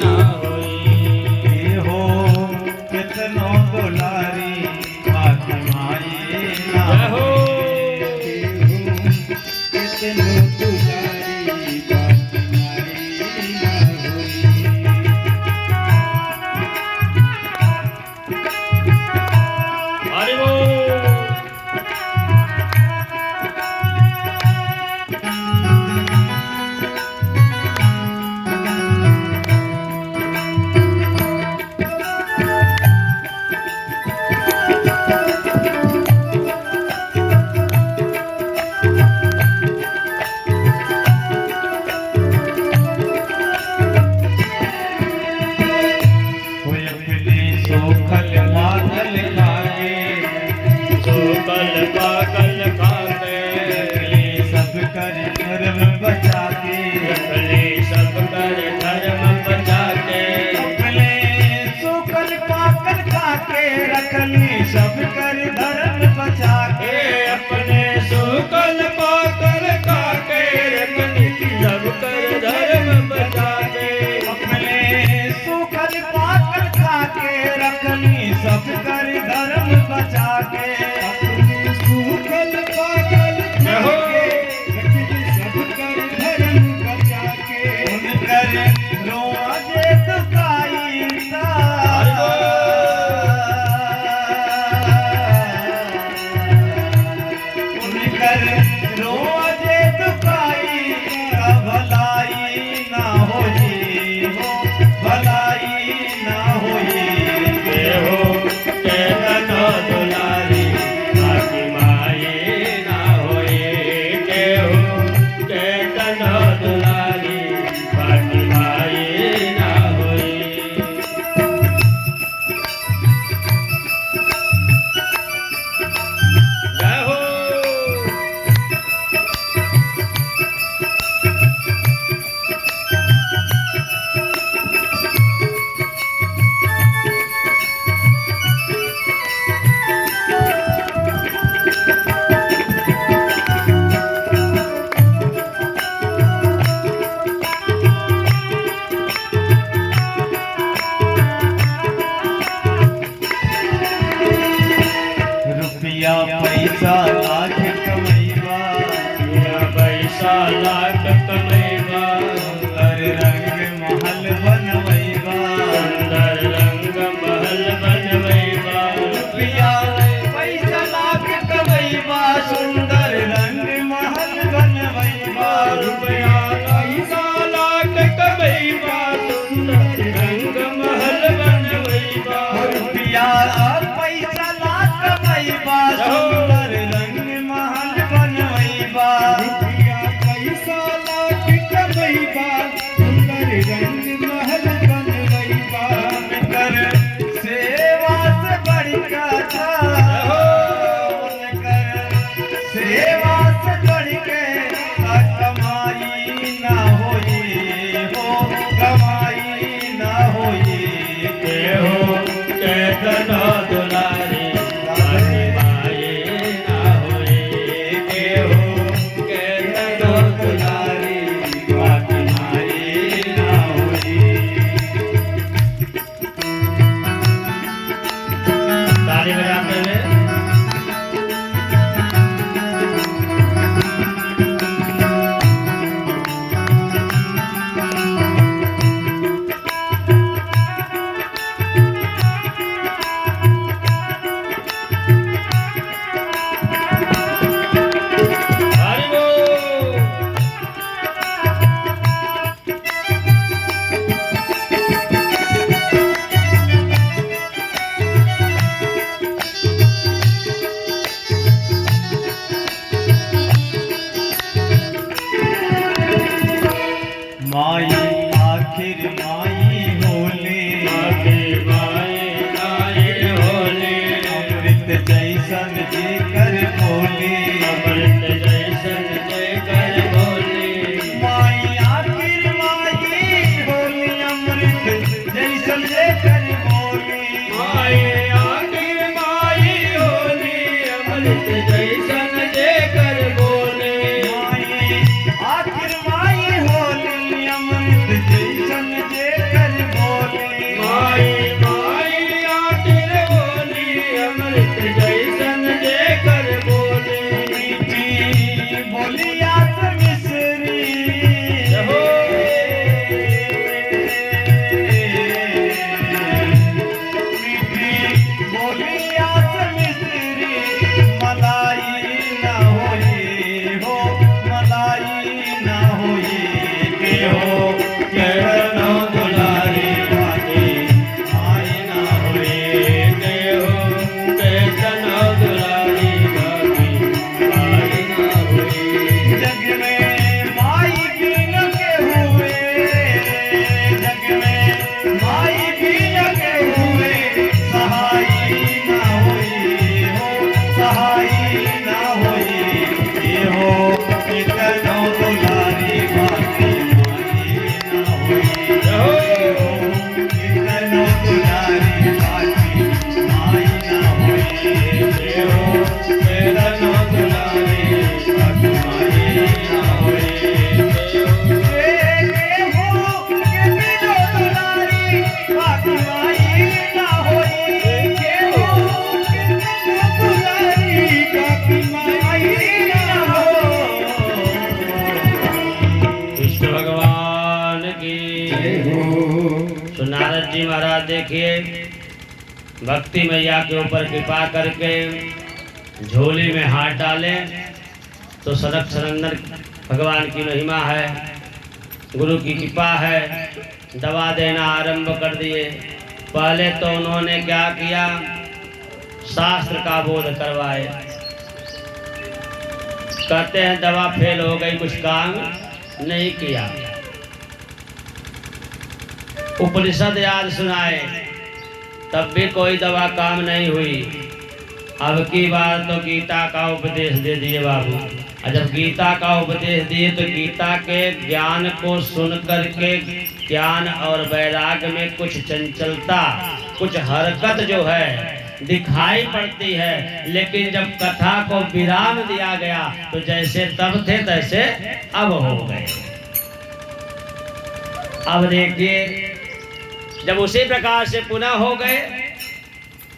ना होई हो कितनो दुलारी बात माई ना हो कितनो दुलारी बात माई ना हरि बोल पागल खाके सब कर धर्म बचा के रखले सब कर धर्म बचा के अपने सूखल पाकल खाके रखली सब कर धर्म बचा के अपने सूखल पागल खाके रखली सब कर धर्म बचा के अपने सूखल पाकल खाके रखली सब कर धर्म बचा के सूखल पाकल खाके रखली सब कर धर्म बचा के उनकर रोआ जे दुखाई उनकर रोआ जे दुखाई भलाई ना होई हो भलाई ना होई हो केतन दुलारी बाकी माई ना होई हो केतन दुलारी बाकी माई ना होई जय हो रुपया पैसा लाख कमैबा या पैसा लाख कमैबा सुंदर रंग महल बनवैबा सुंदर रंग महल बनवैबा रुपया पैसा लाख कमैबा सुंदर रंग महल बनवैबा रुपया पैसा लाख कमैबा सुंदर रंग महल बनवैबा रुपया पैसा लाख कमैबा सुंदर रंग महल बनवैबा रुपया पैसा लाख कमैबा सुंदर रंग महल बनवैबा कर सेवा से बढ़कर सेवा से बढ़ के कमाई ना होई हो कमाई ना होई हो केतन दुलारी बाकी माई ना होई हो केतन दुलारी बाकी माई ना होई ताली बजाते हुए हरि बोल माई आखिर माई होले आखिर माई आई होली अमृत जैसन जे कर बोले अमृत जैसन जय कर बोली माई आखिर माई होली अमृत जैसन जे कर बोले माई आखिर माई होली अमृत जैसन जय कर बोले माई आखिर माई होली अमृत जैसन जे जय हो। तो नारद जी महाराज देखिए भक्ति मैया के ऊपर कृपा करके झोली में हाथ डाले तो सनक सनंदन भगवान की महिमा है, गुरु की कृपा है, दवा देना आरंभ कर दिए। पहले तो उन्होंने क्या किया, शास्त्र का बोध करवाए। कहते हैं दवा फेल हो गई, कुछ काम नहीं किया। उपनिषद याद सुनाए तब भी कोई दवा काम नहीं हुई। अब की बार तो गीता का उपदेश दे दिए बाबू। और जब गीता का उपदेश दिए तो गीता के ज्ञान को सुन करके ज्ञान और वैराग्य में कुछ चंचलता, कुछ हरकत जो है दिखाई पड़ती है, लेकिन जब कथा को विराम दिया गया तो जैसे तब थे तैसे अब हो गए। अब देखिए जब उसी प्रकार से पुनः हो गए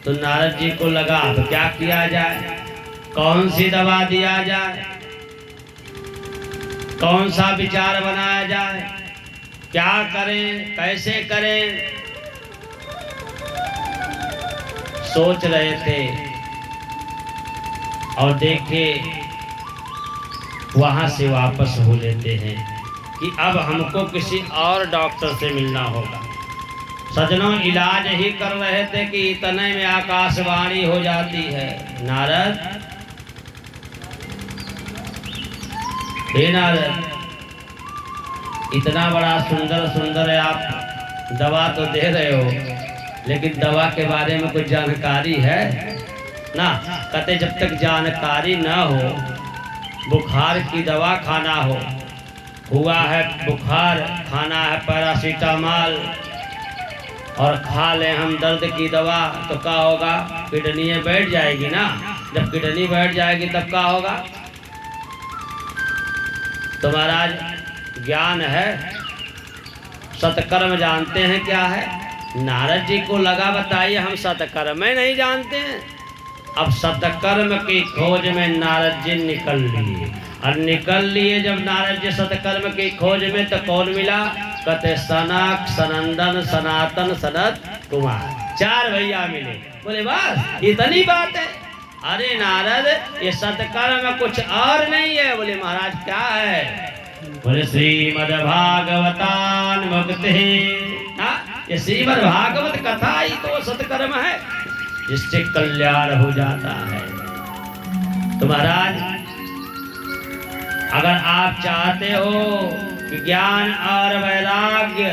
तो नारद जी को लगा अब क्या किया जाए, कौन सी दवा दिया जाए, कौन सा विचार बनाया जाए, क्या करें, कैसे करें। सोच रहे थे और देखे वहां से वापस हो लेते हैं कि अब हमको किसी और डॉक्टर से मिलना होगा। सजनों इलाज ही कर रहे थे कि इतने में आकाशवाणी हो जाती है, नारद, हे नारद, इतना बड़ा सुंदर सुंदर है, आप दवा तो दे रहे हो लेकिन दवा के बारे में कुछ जानकारी है ना। कहते जब तक जानकारी ना हो, बुखार की दवा खाना हो, हुआ है बुखार, खाना है पैरासीटामोल और खा लें हम दर्द की दवा तो क्या होगा, किडनी बैठ जाएगी ना। जब किडनी बैठ जाएगी तब क्या होगा। तो महाराज ज्ञान है, सतकर्म जानते हैं क्या है। नारद जी को लगा बताइए हम सतकर्म नहीं जानते हैं। अब सतकर्म की खोज में नारद जी निकल लिए, और निकल लिए जब नारद जी सतकर्म की खोज में तो कौन मिला, कहते सनक सनंदन सनातन सनत कुमार, 4 भैया मिले। बोले बस इतनी बात है। अरे नारद ये सतकर्म कुछ और नहीं है। बोले महाराज क्या है। बोले श्रीमद् भागवतान मुक्ति, ये श्रीमद् भागवत कथा ही तो सतकर्म है जिससे कल्याण हो जाता है। तो महाराज अगर आप चाहते हो कि ज्ञान और वैराग्य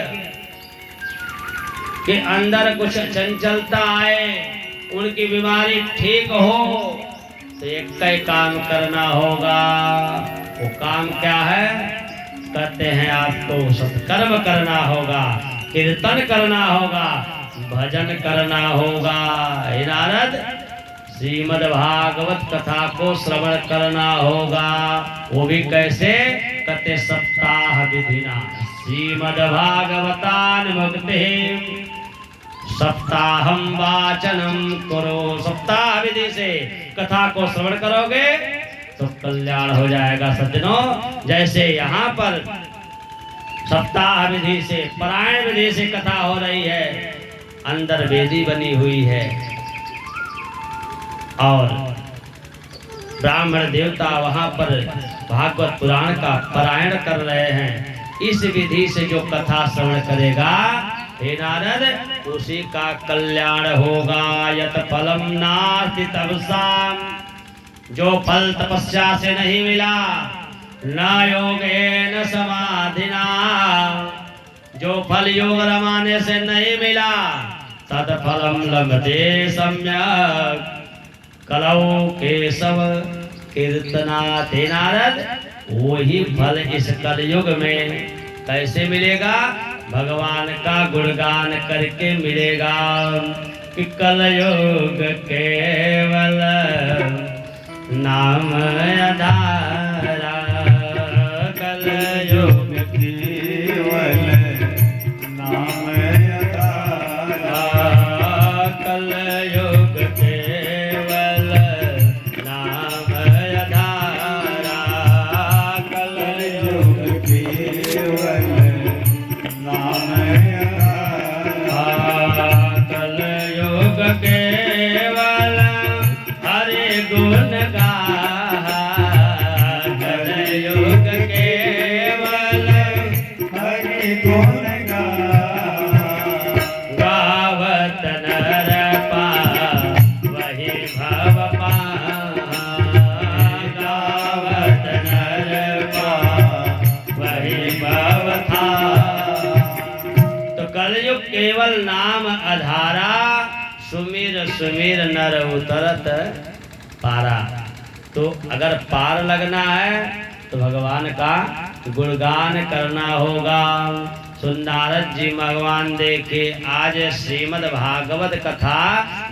के अंदर कुछ चंचलता आए, उनकी बीमारी ठीक हो, तो एक कई काम करना होगा। वो काम क्या है, कहते हैं आपको सत्कर्म करना होगा, कीर्तन करना होगा, भजन करना होगा। हे नारद, श्रीमद् भागवत कथा को श्रवण करना होगा। वो भी कैसे, कहते सप्ताह विधिना श्रीमद् भागवतान मुक्ति सप्ताहम वाचनम करो। सप्ताह विधि से कथा को श्रवण करोगे तो कल्याण हो जाएगा। सज्जनों जैसे यहाँ पर सप्ताह विधि से, पारायण विधि से कथा हो रही है, अंदर वेदी बनी हुई है और ब्राह्मण देवता वहां पर भागवत पुराण का पारायण कर रहे हैं। इस विधि से जो कथा श्रवण करेगा, हे नारद, उसी का कल्याण होगा। यत फलम नास्ति तपसाम, जो फल तपस्या से नहीं मिला, न योगेन समाधिना, जो फल योग रमाने से नहीं मिला, तद फलम लभते सम्यक कलौ केशव कीर्तनात्। नारद, वही फल इस कलयुग में कैसे मिलेगा, भगवान का गुणगान करके मिलेगा। कि कलयुग केवल नाम आधारा, कलयुग केवल नाम आधारा, कलयुग केवल नाम आधारा, कलयुग केवल नाम कलयुग केवल नाम आधारा, सुमिर सुमिर नर उतरत पारा। तो अगर पार लगना है तो भगवान का गुणगान करना होगा। नारद जी भगवान देखे आज श्रीमद् भागवत कथा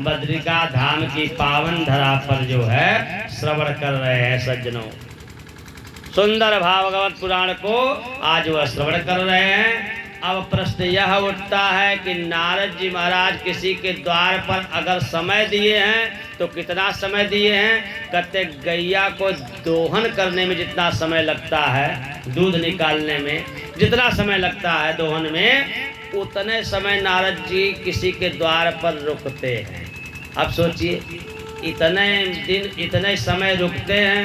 बद्रिका धाम की पावन धरा पर जो है श्रवण कर रहे हैं सज्जनों। सुंदर भागवत पुराण को आज वह श्रवण कर रहे हैं। अब प्रश्न यह उठता है कि नारद जी महाराज किसी के द्वार पर अगर समय दिए हैं तो कितना समय दिए हैं? कहते गैया को दोहन करने में जितना समय लगता है, दूध निकालने में जितना समय लगता है दोहन में, उतने समय नारद जी किसी के द्वार पर रुकते हैं। अब सोचिए इतने दिन इतने समय रुकते हैं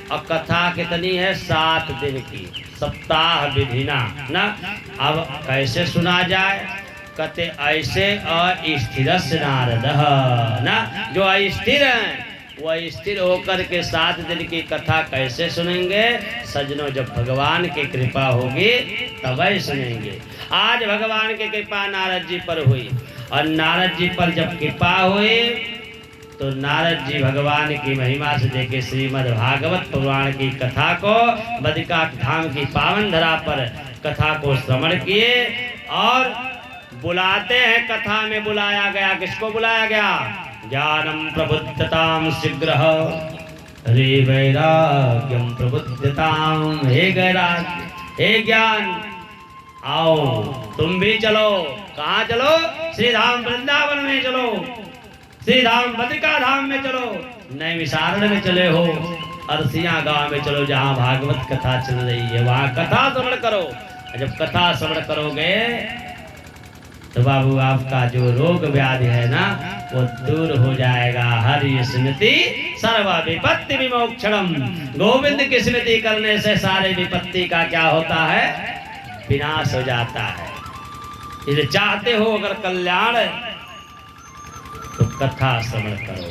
और कथा कितनी है? 7 दिन की, सप्ताह विधिना ना। अब कैसे सुना जाए? कहते ऐसे अस्थिर नारद ना, जो अस्थिर हैं वह स्थिर होकर के 7 दिन की कथा कैसे सुनेंगे सज्जनों? जब भगवान की कृपा होगी तब ही सुनेंगे। आज भगवान की कृपा नारद जी पर हुई और नारद जी पर जब कृपा हुई तो नारद जी भगवान की महिमा से देखे श्रीमद् भागवत पुराण की कथा को बद्रिका धाम की पावन धरा पर कथा को श्रवण किए और बुलाते हैं। कथा में बुलाया गया, किसको बुलाया गया? ज्ञानम प्रबुद्धताम शीघ्र रे वैराग्यम प्रबुद्धताम। हे वैराग्य, हे ज्ञान, आओ तुम भी चलो। कहाँ चलो? श्री धाम वृंदावन में चलो, श्री धाम बद्रिका धाम में चलो, नए विसारण में चले हो, अरसिया गांव में चलो जहाँ भागवत कथा चल रही है, वहाँ कथा श्रवण करो। जब कथा श्रवण करोगे तो बाबू आपका जो रोग व्याधि है ना वो दूर हो जाएगा। हरि स्मृति सर्व विपत्ति विमोक्षणम। गोविंद की स्मृति करने से सारे विपत्ति का क्या होता है? विनाश हो जाता है। इसलिए चाहते हो अगर कल्याण तो कथा श्रवण करो।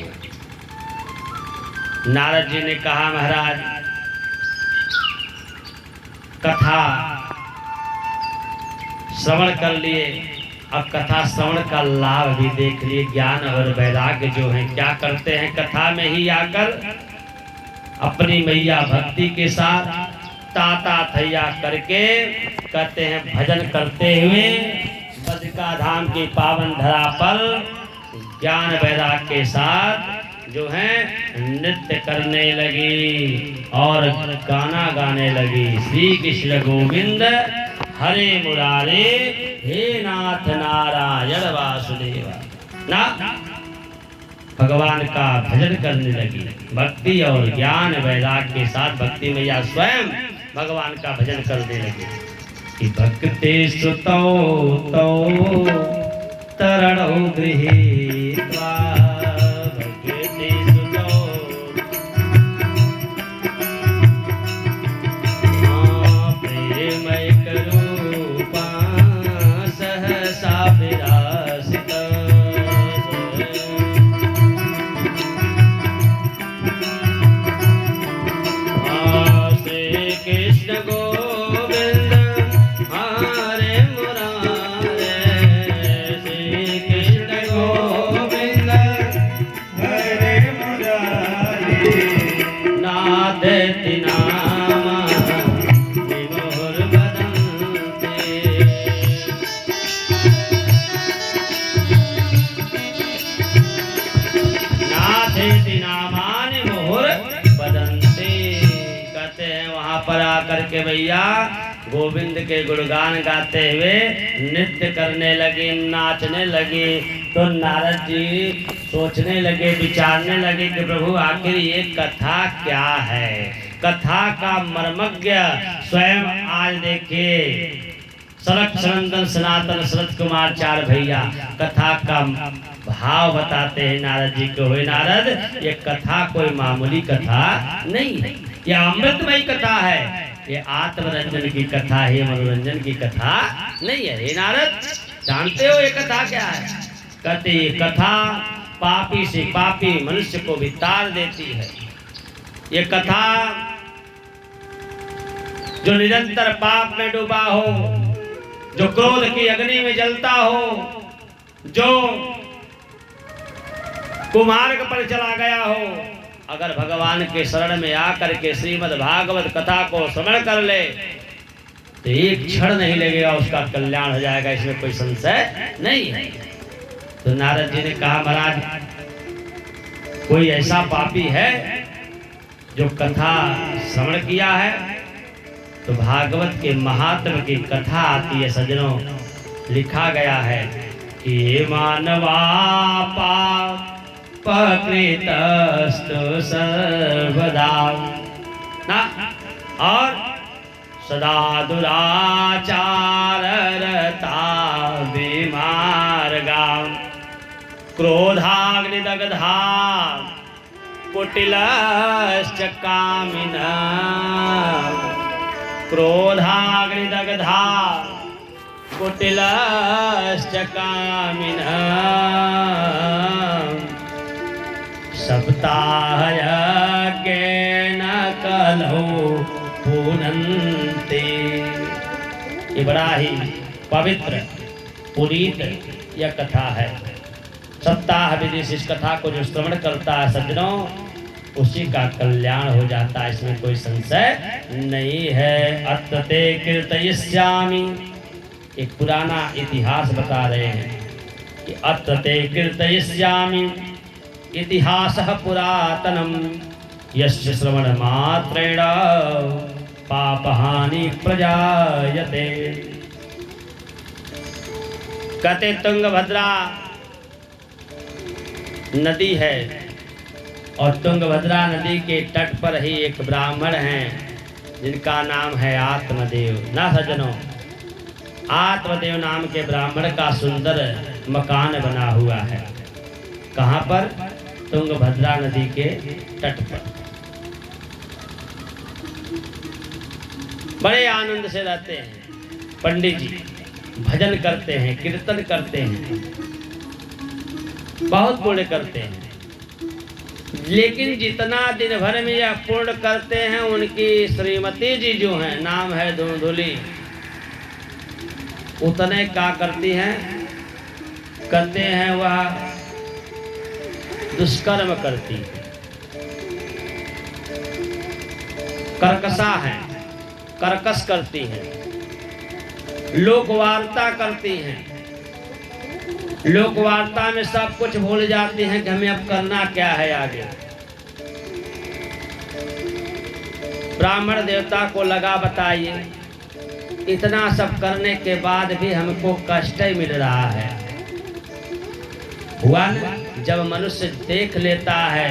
नारद जी ने कहा महाराज कथा श्रवण कर लिए, अब कथा श्रवण का लाभ भी देख लिए। ज्ञान और वैराग्य जो है क्या करते हैं? कथा में ही आकर अपनी मैया भक्ति के साथ ताता थैया करके कहते हैं भजन करते हुए बद्रिका धाम की पावन धरा पर ज्ञान वैराग्य के साथ जो है नृत्य करने लगी और गाना गाने लगी। श्री कृष्ण गोविंद हरे मुरारे, हे नाथ नारायण वासुदेव ना। भगवान का भजन करने लगी भक्ति और ज्ञान वैराग्य के साथ। भक्ति मैया स्वयं भगवान का भजन करने लगी कि भक्ति सुतो तो तरणौ गृहीत्वा भक्ति सुतो प्रेमैक रूपा सहसा विरासित। श्री कृष्ण गोविंद हरे मुरारे, श्री कृष्ण गोविंद हरे मुरारी, नादेति नामा विमोर बदन्ते। नादेति नामानि मोहर बदन्ते। कहते हैं वहां पर आकर के भैया गोविंद के गुणगान गाते हुए नृत्य करने लगे, नाचने लगे। तो नारद जी सोचने लगे, विचारने लगे कि प्रभु आखिर ये कथा क्या है? कथा का मर्मज्ञ स्वयं आज देखिए सनक सनंदन सनातन शरद कुमार 4 भैया कथा का भाव बताते हैं नारद जी को। हुए नारद, ये कथा कोई मामूली कथा नहीं है, ये अमृतमयी कथा है, ये आत्मरंजन की कथा है, मनोरंजन की कथा नहीं है। हे नारद, जानते हो ये कथा क्या है? कहते ये कथा पापी से पापी मनुष्य को भी तार देती है। ये कथा जो निरंतर पाप में डूबा हो, जो क्रोध की अग्नि में जलता हो, जो कुमार्ग पर चला गया हो, अगर भगवान के शरण में आकर के श्रीमद् भागवत कथा को स्मरण कर ले तो एक क्षण नहीं लगेगा, उसका कल्याण हो जाएगा, इसमें कोई संशय नहीं है। तो नारद जी ने कहा, महाराज कोई ऐसा पापी है जो कथा श्रवण किया है? तो भागवत के महात्म की कथा आती है सज्जनों, लिखा गया है कि मानवा पापकृतस्तु सर्वदा ना, और सदा दुराचाररता विमार्गा क्रोधाग्निदग्धा कुटिलश्च कामिना, क्रोधाग्निदग्धा कुटिलश्च कामिना, सप्ताहयज्ञेन कलौ पुनन्ति। ये बड़ा ही पवित्र पुनीत यह कथा है। सप्ताह विधि से इस कथा को जो श्रवण करता है सज्जनों, उसी का कल्याण हो जाता है, इसमें कोई संशय नहीं है। अत्र ते कीर्तयिष्यामि, एक पुराना इतिहास बता रहे हैं कि अत्र ते कीर्तयिष्यामि इतिहासः पुरातनम् यस्य श्रवण मात्रेण पापहानि प्रजायते। कहते तुंगभद्रा नदी है और तुंगभद्रा नदी के तट पर ही एक ब्राह्मण हैं जिनका नाम है आत्मदेव। ना सज्जनों, आत्मदेव नाम के ब्राह्मण का सुंदर मकान बना हुआ है। कहाँ पर? तुंगभद्रा नदी के तट पर। बड़े आनंद से रहते हैं। पंडित जी भजन करते हैं, कीर्तन करते हैं, बहुत पुण्य करते हैं। लेकिन जितना दिन भर में यह पुण्य करते हैं, उनकी श्रीमती जी जो हैं, नाम है धुंधुली, उतने क्या करती हैं? कहते हैं वह दुष्कर्म करती है, कर्कशा है, कर्कश करती हैं, लोकवार्ता करती हैं। लोकवार्ता में सब कुछ भूल जाती हैं कि हमें अब करना क्या है आगे। ब्राह्मण देवता को लगा, बताइए इतना सब करने के बाद भी हमको कष्ट ही मिल रहा है। हुआ ना, जब मनुष्य देख लेता है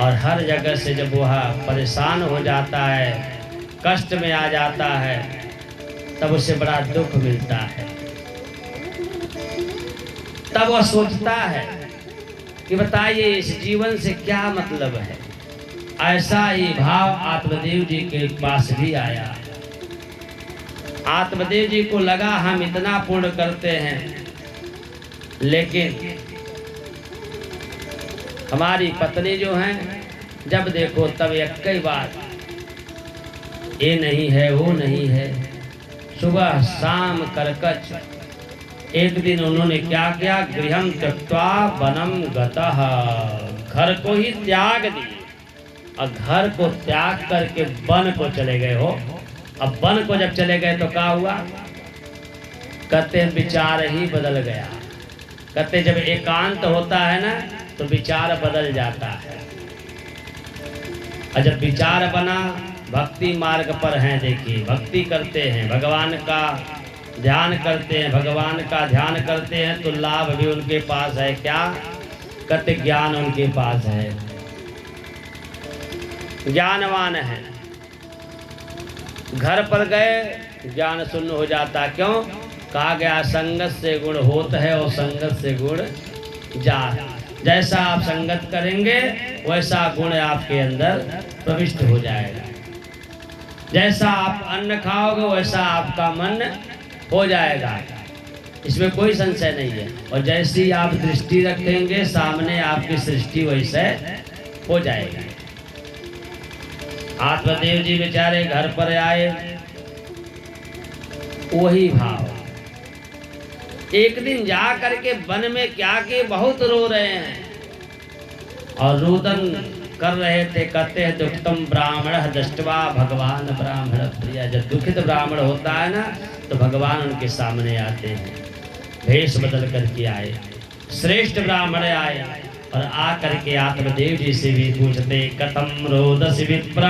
और हर जगह से जब वह परेशान हो जाता है, कष्ट में आ जाता है, तब उसे बड़ा दुख मिलता है। तब वह सोचता है कि बताइए इस जीवन से क्या मतलब है। ऐसा ही भाव आत्मदेव जी के पास भी आया। आत्मदेव जी को लगा हम इतना पुण्य करते हैं, लेकिन हमारी पत्नी जो हैं, जब देखो तब एक कई बार ये नहीं है, वो नहीं है, सुबह शाम करकच। एक दिन उन्होंने क्या किया? गृहम त्यक्त्वा वनम गतः, घर को ही त्याग दी और घर को त्याग करके वन को चले गए हो। अब वन को जब चले गए तो क्या हुआ? कहते हैं विचार ही बदल गया। कहते जब एकांत होता है ना तो विचार बदल जाता है। और जब विचार बना, भक्ति मार्ग पर हैं, देखिए भक्ति करते हैं, भगवान का ध्यान करते हैं, भगवान का ध्यान करते हैं तो लाभ भी उनके पास है। क्या? कहते ज्ञान उनके पास है, ज्ञानवान है। घर पर गए ज्ञान शून्य हो जाता। क्यों? कहा गया संगत से गुण होत है और संगत से गुण जात। जैसा आप संगत करेंगे वैसा गुण आपके अंदर प्रविष्ट हो जाएगा। जैसा आप अन्न खाओगे वैसा आपका मन हो जाएगा, इसमें कोई संशय नहीं है। और जैसी आप दृष्टि रखेंगे सामने, आपकी सृष्टि वैसे हो जाएगी। आत्मदेव जी बेचारे घर पर आए वही भाव। एक दिन जा करके वन में क्या कि बहुत रो रहे हैं और रुदन कर रहे थे। कहते हैं दुखतम ब्राह्मण दृष्टवा भगवान ब्राह्मण प्रिय। जब दुखित ब्राह्मण होता है ना तो भगवान उनके सामने आते हैं, भेष बदल करके आए। श्रेष्ठ ब्राह्मण आए और आ करके आत्मदेव जी से भी पूछते कथम रोदसी विप्र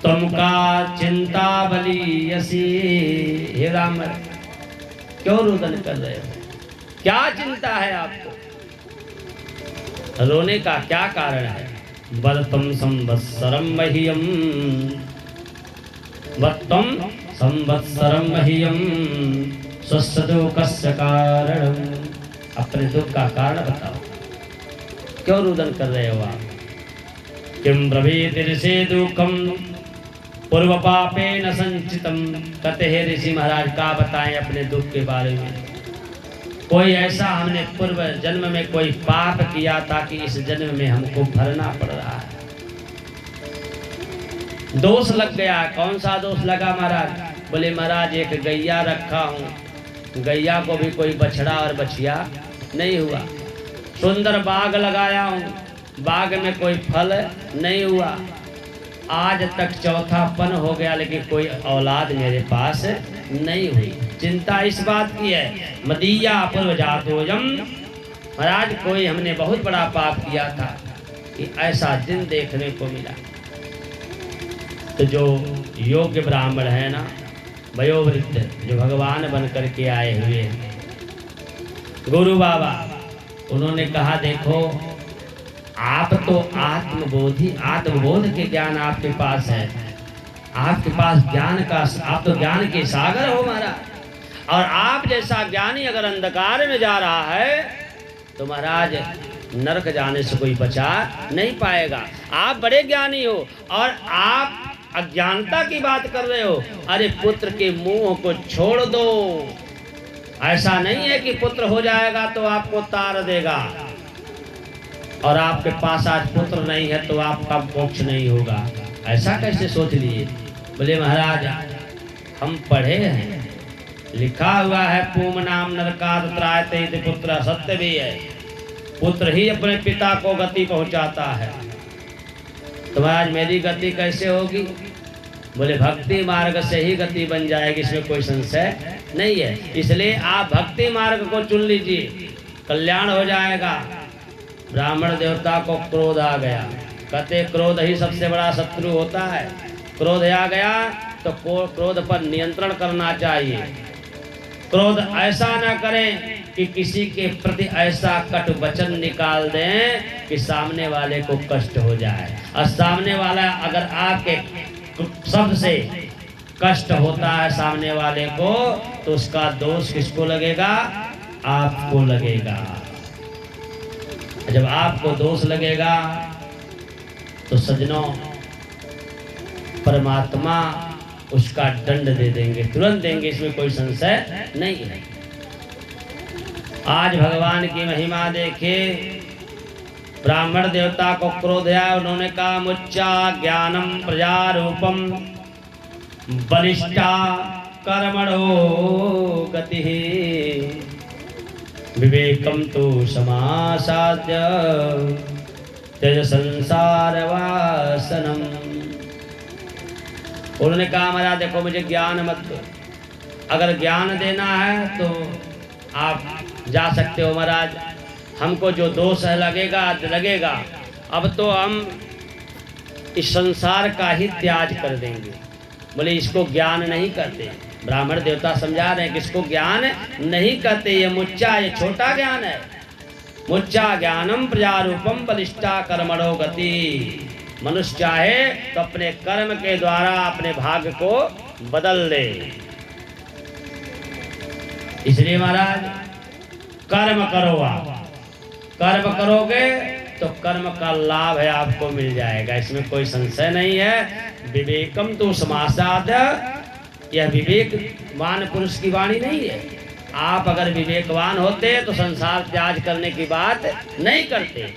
तुमका चिंता बलियसी। हे ब्राह्मण क्यों रुदन कर रहे हो, क्या चिंता है आपको, रोने का क्या कारण है। वदतम संवत्सरम मह्यम, वत्तम संवत्सरम मह्यम स्वस्य दुःखस्य कारणम। अपने दुख का कारण बताओ, क्यों रुदन कर रहे हो आप। किम ब्रवीत ऋषि दुखम पूर्व पापे न संचितम। कहते हैं ऋषि महाराज का बताएं अपने दुख के बारे में। कोई ऐसा हमने पूर्व जन्म में कोई पाप किया था कि इस जन्म में हमको भरना पड़ रहा है। दोष लग गया। कौन सा दोष लगा महाराज। बोले महाराज एक गैया रखा हूँ, गैया को भी कोई बछड़ा और बछिया नहीं हुआ। सुंदर बाग लगाया हूँ, बाग में कोई फल नहीं हुआ। आज तक चौथापन हो गया लेकिन कोई औलाद मेरे पास नहीं हुई। चिंता इस बात की है। मदीया पूर्व जातोयम। महाराज कोई हमने बहुत बड़ा पाप किया था कि ऐसा दिन देखने को मिला। तो जो योग्य ब्राह्मण है ना, वयोवृद्ध जो भगवान बन करके आए हुए हैं, गुरु बाबा, उन्होंने कहा देखो आप तो आत्मबोध के ज्ञान आपके पास है, आपके पास ज्ञान का, आप तो ज्ञान के सागर हो महाराज। और आप जैसा ज्ञानी अगर अंधकार में जा रहा है तो महाराज नरक जाने से कोई बचा नहीं पाएगा। आप बड़े ज्ञानी हो और आप अज्ञानता की बात कर रहे हो। अरे पुत्र के मुंह को छोड़ दो। ऐसा नहीं है कि पुत्र हो जाएगा तो आपको तार देगा और आपके पास आज पुत्र नहीं है तो आपका मोक्ष नहीं होगा। ऐसा कैसे सोच लिए। बोले महाराज हम पढ़े हैं, लिखा हुआ है पूम नाम नरकात त्रायते इति पुत्र। सत्य भी है, पुत्र ही अपने पिता को गति पहुंचाता है। तो महाराज मेरी गति कैसे होगी। बोले भक्ति मार्ग से ही गति बन जाएगी, इसमें कोई संशय नहीं है। इसलिए आप भक्ति मार्ग को चुन लीजिए, कल्याण हो जाएगा। ब्राह्मण देवता को क्रोध आ गया। कहते क्रोध ही सबसे बड़ा शत्रु होता है। क्रोध आ गया तो क्रोध पर नियंत्रण करना चाहिए। क्रोध ऐसा न करें कि किसी के प्रति ऐसा कटु वचन निकाल दें कि सामने वाले को कष्ट हो जाए। और सामने वाला अगर आपके शब्द से कष्ट होता है सामने वाले को तो उसका दोष किसको लगेगा, आपको लगेगा। जब आपको दोष लगेगा तो सज्जनों परमात्मा उसका दंड दे देंगे, तुरंत देंगे, इसमें कोई संशय नहीं है। आज भगवान की महिमा देखे। ब्राह्मण देवता को क्रोध आया, उन्होंने कहा मुच्चा ज्ञानम प्रजारूपम बलिष्ठा कर्मणो गति विवेकम तो समासाद्य त्यज संसार वासनम। उन्होंने कहा महाराज देखो मुझे ज्ञान मत दो, अगर ज्ञान देना है तो आप जा सकते हो महाराज, हमको जो दोष है लगेगा। अब तो हम इस संसार का ही त्याग कर देंगे। बोले इसको ज्ञान नहीं करते। ब्राह्मण देवता समझा रहे हैं कि इसको ज्ञान नहीं करते, ये मुच्चा, ये छोटा ज्ञान है। मुच्चा ज्ञानम प्रजारूपम बलिष्ठा कर्मणो गति। मनुष्य चाहे तो अपने कर्म के द्वारा अपने भाग्य को बदल दे। इसलिए महाराज कर्म करो, आप कर्म करोगे तो कर्म का लाभ है आपको मिल जाएगा, इसमें कोई संशय नहीं है। विवेकम तो समासाद, यह विवेकवान पुरुष की वाणी नहीं है। आप अगर विवेकवान होते तो संसार त्याग करने की बात नहीं करते।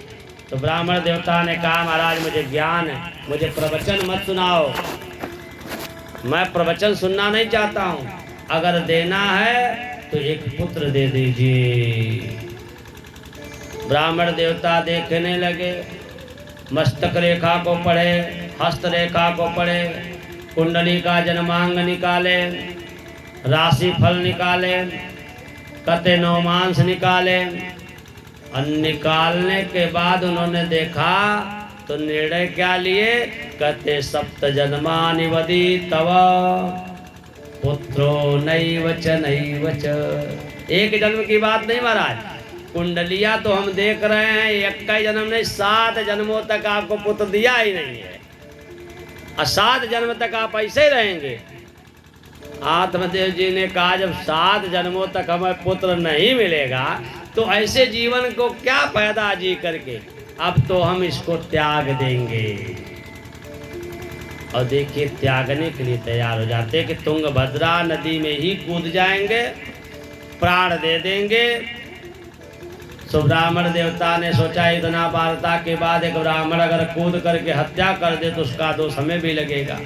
तो ब्राह्मण देवता ने कहा महाराज मुझे ज्ञान, मुझे प्रवचन मत सुनाओ, मैं प्रवचन सुनना नहीं चाहता हूँ, अगर देना है तो एक पुत्र दे दीजिए। ब्राह्मण देवता देखने लगे, मस्तक रेखा को पढ़े, हस्त रेखा को पढ़े, कुंडली का जन्मांग निकाले, राशि फल निकाले, कते नौमांस निकाले, और निकालने के बाद उन्होंने देखा तो निर्णय क्या लिए? कहते सप्त जन्मानि वदी तव पुत्रो नैव च। एक जन्म की बात नहीं महाराज, कुंडलिया तो हम देख रहे हैं, एक का जन्म नहीं, 7 जन्मों तक आपको पुत्र दिया ही नहीं है, और 7 जन्म तक आप ऐसे ही रहेंगे। आत्मदेव जी ने कहा जब 7 जन्मों तक हमें पुत्र नहीं मिलेगा तो ऐसे जीवन को क्या फायदा जी करके, अब तो हम इसको त्याग देंगे। और देखिए त्यागने के लिए तैयार हो जाते कि तुंगभद्रा नदी में ही कूद जाएंगे, प्राण दे देंगे। सो ब्राह्मण देवता ने सोचा इतना वार्ता के बाद एक ब्राह्मण अगर कूद करके हत्या कर दे तो उसका दोष हमें भी लगेगा,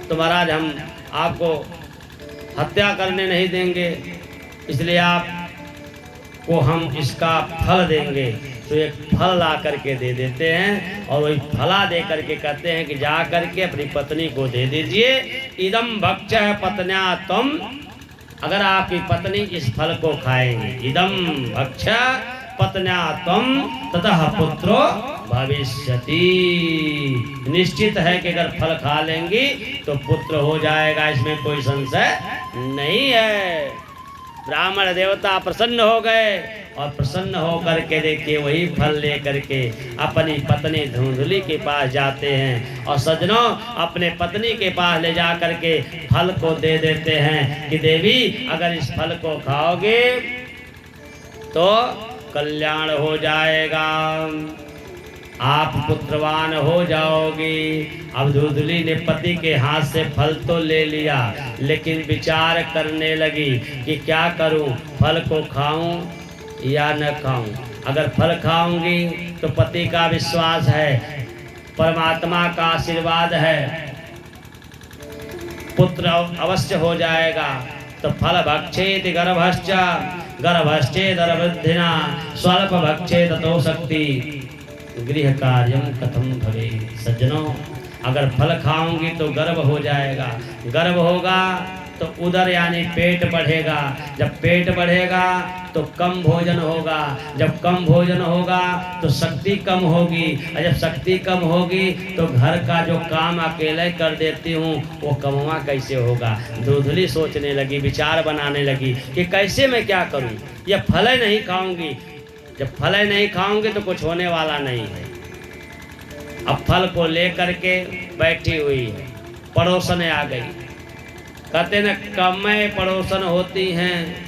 तो महाराज हम आपको हत्या करने नहीं देंगे, इसलिए आपको हम इसका फल देंगे। तो एक फल ला करके दे देते हैं, और वही फला दे करके कहते हैं कि जा करके अपनी पत्नी को दे दीजिए। इदम भक्ष पत्न्या तुम, अगर आपकी पत्नी इस फल को खाएंगे, इदम भक्ष पत्न्या तुम ततः पुत्रो भविष्यति, निश्चित है कि अगर फल खा लेंगी तो पुत्र हो जाएगा, इसमें कोई संशय नहीं है। ब्राह्मण देवता प्रसन्न हो गए, और प्रसन्न हो करके देखिए वही फल ले करके अपनी पत्नी धुंधली के पास जाते हैं, और सज्जनों अपने पत्नी के पास ले जा करके फल को दे देते हैं कि देवी अगर इस फल को खाओगे तो कल्याण हो जाएगा, आप पुत्रवान हो जाओगी। अब धुंधली ने पति के हाथ से फल तो ले लिया, लेकिन विचार करने लगी कि क्या करूं, फल को खाऊं या न खाऊं। अगर फल खाऊंगी तो पति का विश्वास है, परमात्मा का आशीर्वाद है, पुत्र अवश्य हो जाएगा। तो फल भक्षेति गर्भश्च गर्भश्चेदरवृद्धिना स्वल्प भक्षे ततो शक्ति गृह कार्यम कथम भवे। सज्जनों अगर फल खाऊंगी तो गर्भ हो जाएगा, गर्भ होगा तो उदर यानी पेट बढ़ेगा, जब पेट बढ़ेगा तो कम भोजन होगा, जब कम भोजन होगा तो शक्ति कम होगी, और जब शक्ति कम होगी तो घर का जो काम अकेले कर देती हूँ वो कमवा कैसे होगा। धुंधली सोचने लगी, विचार बनाने लगी कि कैसे मैं क्या करूँ, ये फल ही नहीं खाऊंगी, जब फल ही नहीं खाऊंगी तो कुछ होने वाला नहीं है। अब फल को लेकर के बैठी हुई है, पड़ोसन आ गई, कहते न कमै पड़ोसन होती हैं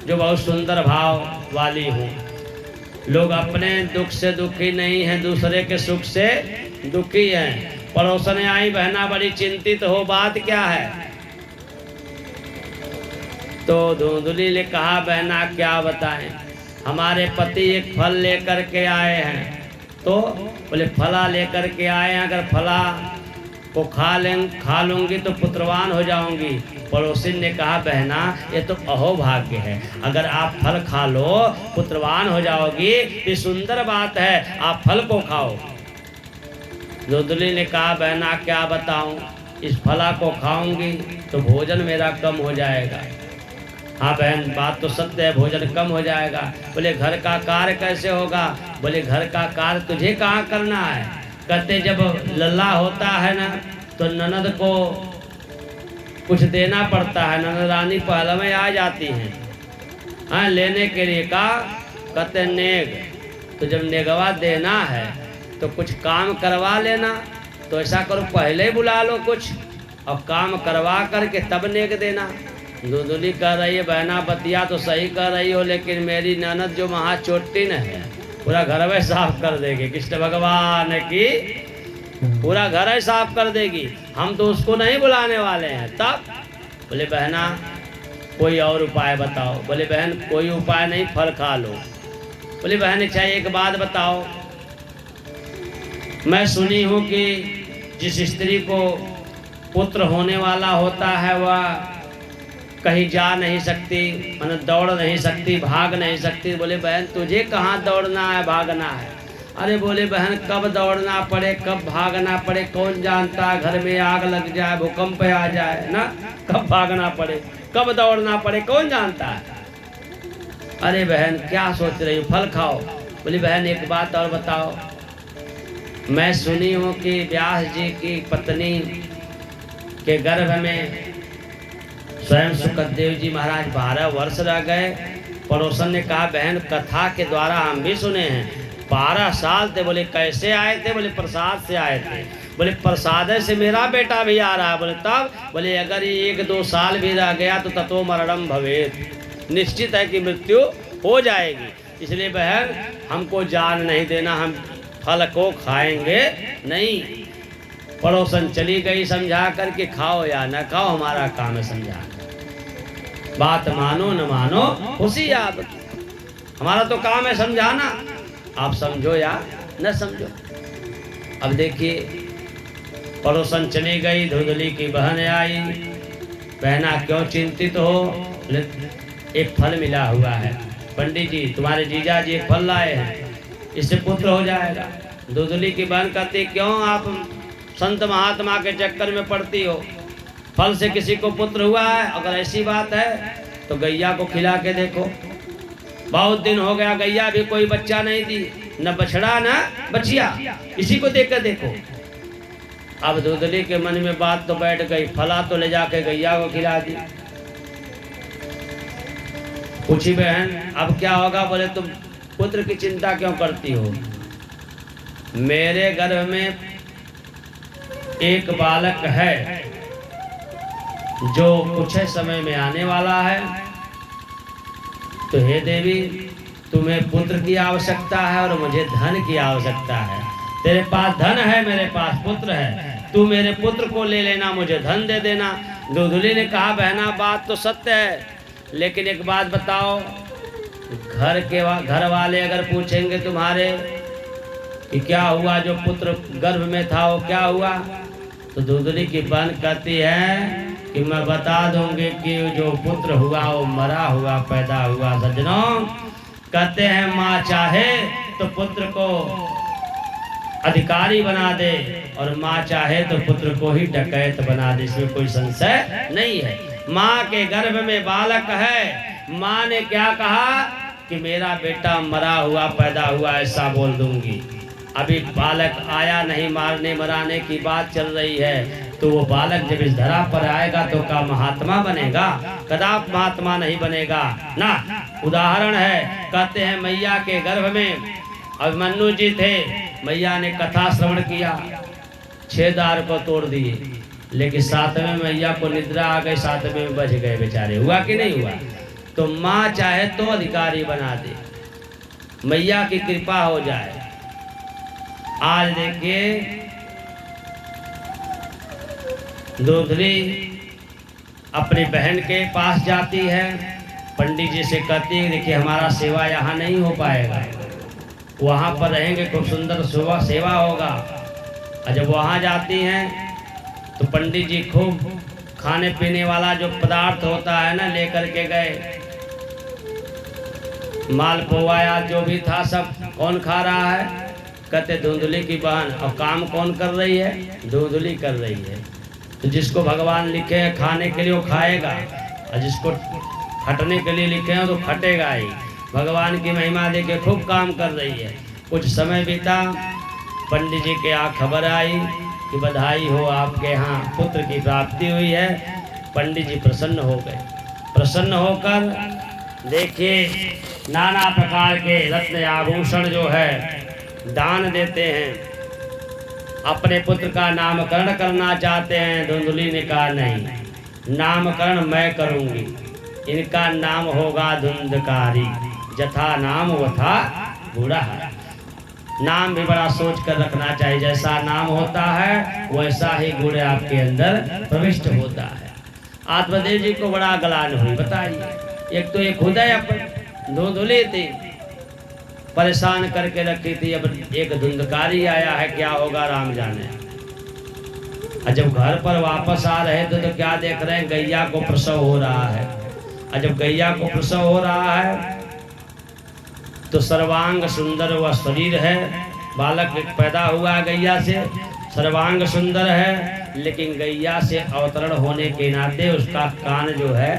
जो बहुत सुंदर भाव वाली हूँ। लोग अपने दुख से दुखी नहीं हैं, दूसरे के सुख से दुखी हैं। पड़ोसन आई, बहना बड़ी चिंतित हो, बात क्या है? तो धुंधली ने कहा बहना क्या बताएं, हमारे पति एक फल लेकर के आए हैं। तो बोले फला लेकर के आए हैं, अगर फला को खा लूंगी तो पुत्रवान हो जाऊंगी। पड़ोसिन ने कहा बहना ये तो अहोभाग्य है, अगर आप फल खा लो पुत्रवान हो जाओगी, ये सुंदर बात है, आप फल को खाओ। धुंधली ने कहा बहना क्या बताऊं, इस फला को खाऊंगी तो भोजन मेरा कम हो जाएगा। हाँ बहन बात तो सत्य है, भोजन कम हो जाएगा। बोले घर का कार्य कैसे होगा? बोले घर का कार्य तुझे कहाँ करना है? कहते जब लल्ला होता है ना तो ननद को कुछ देना पड़ता है, ननद रानी पहले में आ जाती हैं, हाँ लेने के लिए कहा, कहते नेग, तो जब नेगवा देना है तो कुछ काम करवा लेना। तो ऐसा करो पहले ही बुला लो कुछ, और काम करवा करके तब नेग देना। धुंधली कह रही है बहना बतिया तो सही कर रही हो, लेकिन मेरी ननद जो महा चोटी न है पूरा घर में साफ कर देगी, कृष्ण भगवान की पूरा घर ही साफ कर देगी, हम तो उसको नहीं बुलाने वाले हैं। तब बोले बहना कोई और उपाय बताओ। बोले बहन कोई उपाय नहीं, फल खा लो। बोले बहन अच्छा एक बात बताओ, मैं सुनी हूँ कि जिस स्त्री को पुत्र होने वाला होता है वह कहीं जा नहीं सकती, मतलब दौड़ नहीं सकती, भाग नहीं सकती। बोले बहन तुझे कहाँ दौड़ना है भागना है? अरे बोले बहन कब दौड़ना पड़े कब भागना पड़े कौन जानता है, घर में आग लग जाए भूकंप आ जाए ना, कब भागना पड़े कब दौड़ना पड़े कौन जानता है। अरे बहन क्या सोच रही हो, फल खाओ। बोली बहन एक बात और बताओ, मैं सुनी हूँ कि व्यास जी की पत्नी के गर्भ में स्वयं सुखदेव जी महाराज 12 वर्ष रह गए। पड़ोसन ने कहा बहन कथा के द्वारा हम भी सुने हैं 12 साल थे। बोले कैसे आए थे? बोले प्रसाद से आए थे। बोले प्रसाद से मेरा बेटा भी आ रहा है। बोले तब? बोले अगर ये 1-2 साल भी रह गया तो ततो मरणम भवेत, निश्चित है कि मृत्यु हो जाएगी। इसलिए बहन हमको जान नहीं देना, हम फल को खाएंगे नहीं। पड़ोसन चली गई समझा करके, खाओ या न खाओ हमारा काम है समझाना, बात मानो न मानो खुशी आप, हमारा तो काम है समझाना, आप समझो या न समझो। अब देखिए पड़ोसन चली गई, धुंधली की बहन आई। बहना क्यों चिंतित हो? एक फल मिला हुआ है पंडित जी, तुम्हारे जीजा जी एक फल लाए हैं, इससे पुत्र हो जाएगा। धुंधली की बहन कहती क्यों आप संत महात्मा के चक्कर में पड़ती हो, फल से किसी को पुत्र हुआ है? अगर ऐसी बात है तो गैया को खिला के देखो, बहुत दिन हो गया गैया भी कोई बच्चा नहीं दी, न बछड़ा न बछिया, इसी को देखकर देखो। अब धुंधली के मन में बात तो बैठ गई, फला तो ले जाके गैया को खिला दी। पूछी बहन अब क्या होगा? बोले तुम पुत्र की चिंता क्यों करती हो? मेरे गर्भ में एक बालक है जो कुछ समय में आने वाला है, तो हे देवी तुम्हें पुत्र की आवश्यकता है और मुझे धन की आवश्यकता है। तेरे पास धन है, मेरे पास पुत्र है, तू मेरे पुत्र को ले लेना, मुझे धन दे देना। धुंधली ने कहा बहना बात तो सत्य है, लेकिन एक बात बताओ, घर वाले अगर पूछेंगे तुम्हारे कि क्या हुआ, जो पुत्र गर्भ में था वो क्या हुआ, तो धुंधली की बहन कहती है कि मैं बता दूंगी कि जो पुत्र हुआ वो मरा हुआ पैदा हुआ। सज्जनों कहते हैं माँ चाहे तो पुत्र को अधिकारी बना दे और माँ चाहे तो पुत्र को ही डकैत बना दे, इसमें कोई संशय नहीं है। माँ के गर्भ में बालक है, माँ ने क्या कहा कि मेरा बेटा मरा हुआ पैदा हुआ ऐसा बोल दूंगी। अभी बालक आया नहीं, मारने मराने की बात चल रही है, तो वो बालक जब इस धरा पर आएगा तो क्या महात्मा बनेगा? कदाप महात्मा नहीं बनेगा ना। उदाहरण है, कहते हैं मैया के गर्भ में अभिमन्यु जी थे, मैया ने कथा श्रवण किया, 6 द्वार को तोड़ दिए, लेकिन 7वें मैया को निद्रा आ गई, 7वें में बच गए बेचारे। हुआ कि नहीं हुआ? तो माँ चाहे तो अधिकारी बना दे, मैया की कृपा हो जाए। आज देखिए धुंधली अपनी बहन के पास जाती है, पंडित जी से कहती है देखिए हमारा सेवा यहाँ नहीं हो पाएगा, वहाँ पर रहेंगे खूब सुंदर सेवा होगा। और जब वहाँ जाती हैं तो पंडित जी खूब खाने पीने वाला जो पदार्थ होता है ना लेकर के गए, मालपुआ या जो भी था सब। कौन खा रहा है? कहते धुंधली की बहन। और काम कौन कर रही है? धुंधली कर रही है। तो जिसको भगवान लिखे हैं खाने के लिए वो खाएगा, और जिसको खटने के लिए लिखे हैं तो खटेगा ही। भगवान की महिमा देके खूब काम कर रही है। कुछ समय बीता, पंडित जी के यहाँ खबर आई कि बधाई हो, आपके यहाँ पुत्र की प्राप्ति हुई है। पंडित जी प्रसन्न हो गए। प्रसन्न होकर देखिए नाना प्रकार के रत्न आभूषण जो है दान देते हैं। अपने पुत्र का नामकरण करना चाहते हैं। धुंधली ने कहा नहीं, नामकरण मैं करूंगी, इनका नाम होगा धुंधकारी, जथा नाम वथा बुरा है। नाम भी बड़ा सोच कर रखना चाहिए, जैसा नाम होता है वैसा ही गुण आपके अंदर प्रविष्ट होता है। आत्मदेव जी को बड़ा गलान हुई, बताइए। एक तो एक खुद अपन धुंधली थी, परेशान करके रखी थी, अब एक धुंधकारी आया है, क्या होगा राम जाने। और जब घर पर वापस आ रहे थे तो क्या देख रहे हैं, गैया को प्रसव हो रहा है। और जब गैया को प्रसव हो रहा है तो सर्वांग सुंदर वह शरीर है, बालक पैदा हुआ गैया से, सर्वांग सुंदर है, लेकिन गैया से अवतरण होने के नाते उसका कान जो है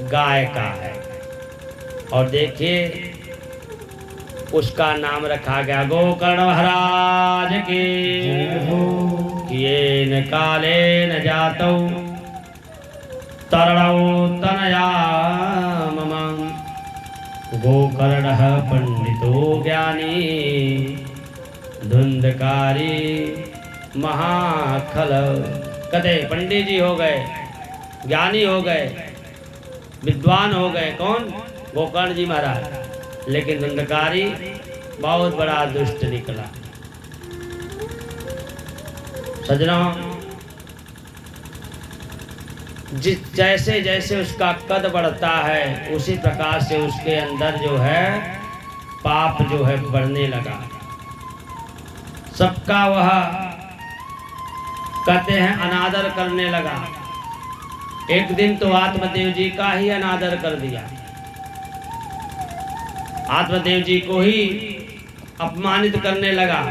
गाय का है। और देखिए उसका नाम रखा गया गोकर्ण महाराज के। ये न काले न जातौ तरणौ तनया मम गोकर्ण पंडितो ज्ञानी धुंधकारी महाखल। कहते पंडित जी हो गए, ज्ञानी हो गए, विद्वान हो गए, कौन? गोकर्ण जी महाराज, लेकिन धुंधकारी बहुत बड़ा दुष्ट निकला। सज्जनों, जैसे जैसे उसका कद बढ़ता है उसी प्रकार से उसके अंदर जो है पाप जो है बढ़ने लगा। सबका वह कहते हैं अनादर करने लगा। एक दिन तो आत्मदेव जी का ही अनादर कर दिया, आत्मदेव जी को ही अपमानित करने लगा।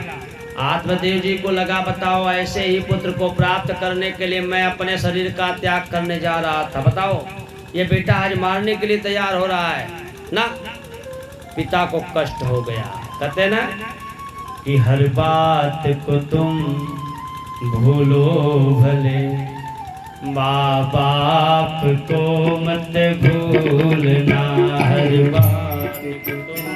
आत्मदेव जी को लगा बताओ ऐसे ही पुत्र को प्राप्त करने के लिए मैं अपने शरीर का त्याग करने जा रहा था, बताओ ये बेटा आज मारने के लिए तैयार हो रहा है ना। पिता को कष्ट हो गया। कहते ना कि हर बात को तुम भूलो भले, माँ बाप को मत भूलना। हर बात को तुम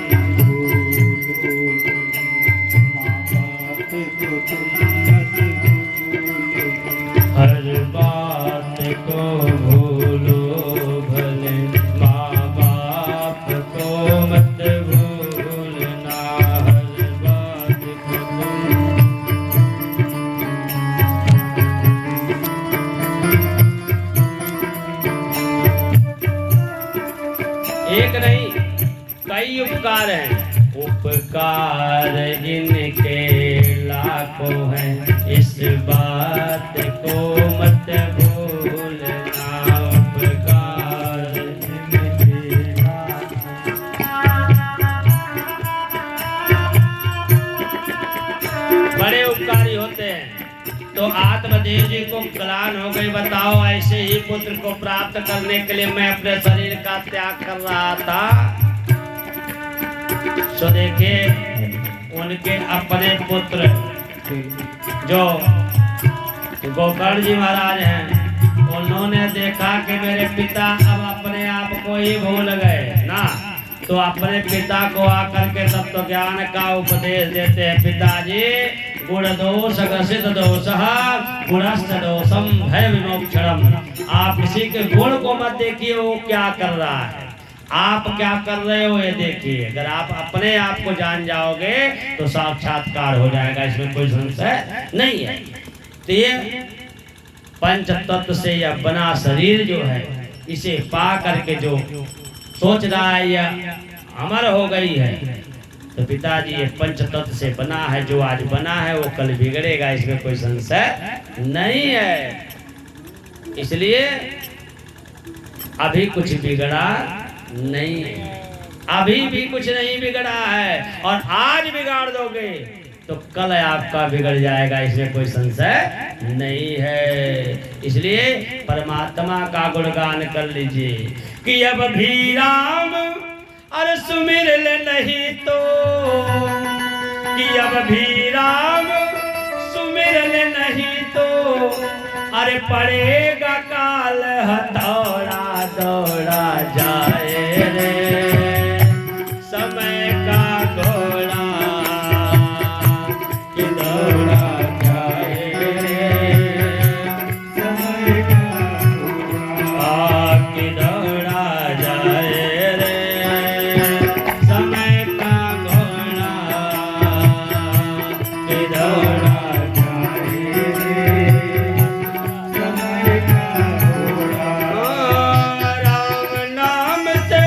हर बात को भूलो भले, माँ बाप को मत भूलना। हर बात को एक नहीं कई उपकार हैं, उपकार इनके लाखों हैं, इस बात को मत भूलना। उपकार इनके बड़े उपकारी होते हैं। तो आत्मदेव जी को ग्लान हो गई, बताओ ऐसे ही पुत्र को प्राप्त करने के लिए मैं अपने शरीर का त्याग कर रहा था। तो देखे उनके अपने पुत्र जो गोकर्ण जी महाराज हैं, उन्होंने देखा कि मेरे पिता अब अपने आप को ही भूल गए ना, तो अपने पिता को आकर के तत्व ज्ञान का उपदेश देते हैं। पिताजी गुण दोष ग्रसित दोषः गुणश्च दोषम भय विमोक्षणम। आप किसी के गुण को मत देखिए वो क्या कर रहा है, आप क्या कर रहे हो ये देखिए। अगर आप अपने आप को जान जाओगे तो साक्षात्कार हो जाएगा, इसमें कोई संशय नहीं है। तो ये पंच तत्व से यह बना शरीर जो है, इसे पा करके जो सोच रहा है यह अमर हो गई है, तो पिताजी ये पंच तत्व से बना है, जो आज बना है वो कल बिगड़ेगा, इसमें कोई संशय नहीं है। इसलिए अभी कुछ बिगड़ा नहीं है, अभी भी कुछ नहीं बिगड़ा है, और आज बिगाड़ दोगे तो कल आपका बिगड़ जाएगा, इसमें कोई संशय नहीं है। इसलिए परमात्मा का गुणगान कर लीजिए कि अब भी राम अरे सुमिर ले नहीं तो, कि अब भी राम सुमिर ले नहीं तो, अरे पड़ेगा काल हथौड़ा दौड़ा जाए रे समय का घोड़ा, कि दौड़ा जाए रे समय का घोड़ा, कि दौड़ा जाए रे समय का घोड़ा, कि दौड़ा राम नाम से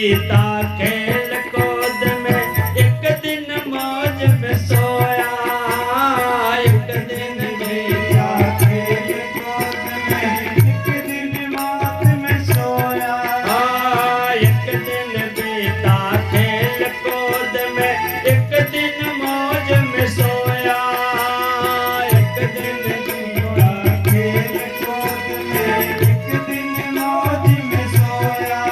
बीता खेल कूद में, एक दिन मौज में सोया। एक दिन बीता खेल कूद में, एक दिन मौज में सोया। एक दिन बीता खेल कूद में, एक दिन मौज में सोया। एक दिन बीता खेल कूद में, एक दिन मौज में सोया।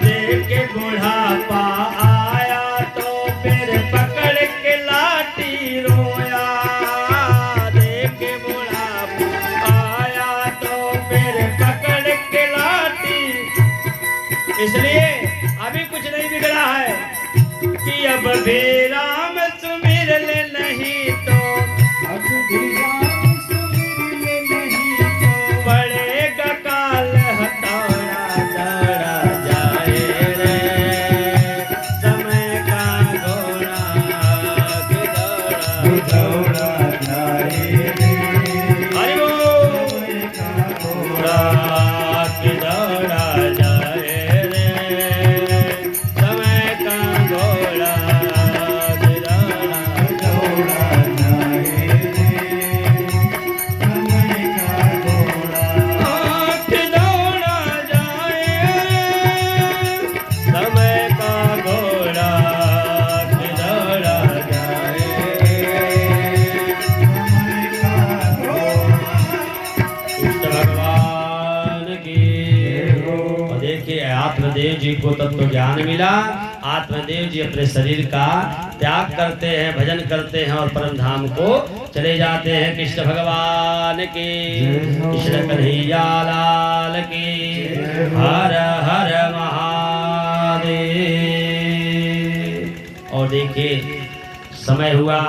देख बुढ़ापा आया तो फिर पकड़ के लाठी रोया। देख बुढ़ापा आया तो फिर पकड़ के लाठी। इसलिए अभी कुछ नहीं बिगड़ा है कि अब भी राम सुमिर ले, नहीं तो अब भी राम सुमिर ले, नहीं तो पड़ेगा काल हथौड़ा। दौड़ा जाए रे समय का घोड़ा कि दौड़ा जाए रे हरि बोल। समय का घोड़ा कि दौड़ा जाए रे समय का घोड़ा कि दौड़ा। दौड़ा जाए रे समय का घोड़ा। कि दौड़ा जाए समय का घोड़ा कि दौड़ा जाए समय का घोड़ा। कृष्ण भगवान की। और देखिए आत्मदेव जी को तत्व ज्ञान मिला। आत्मदेव जी अपने शरीर का त्याग करते हैं, भजन करते हैं और परम धाम को चले जाते हैं। कृष्ण भगवान की। कृष्ण कन्हैया लाल की। हर हर महादेव। और देखिए समय हुआ